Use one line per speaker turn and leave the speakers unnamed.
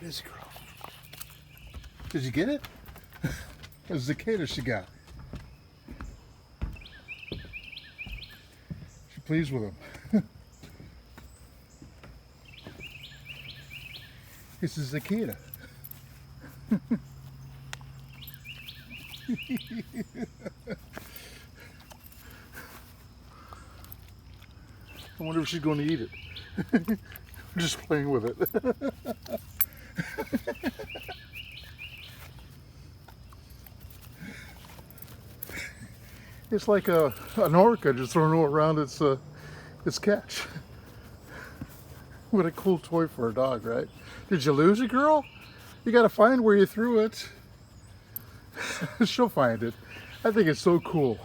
is it, girl? Did you get it? A cicada she got. She's pleased with him. It's a cicada. I wonder if she's going to eat it. I'm just playing with it. It's like an orca just throwing around its catch. What a cool toy for a dog, right? Did you lose it, girl? You gotta find where you threw it. She'll find it. I think it's so cool.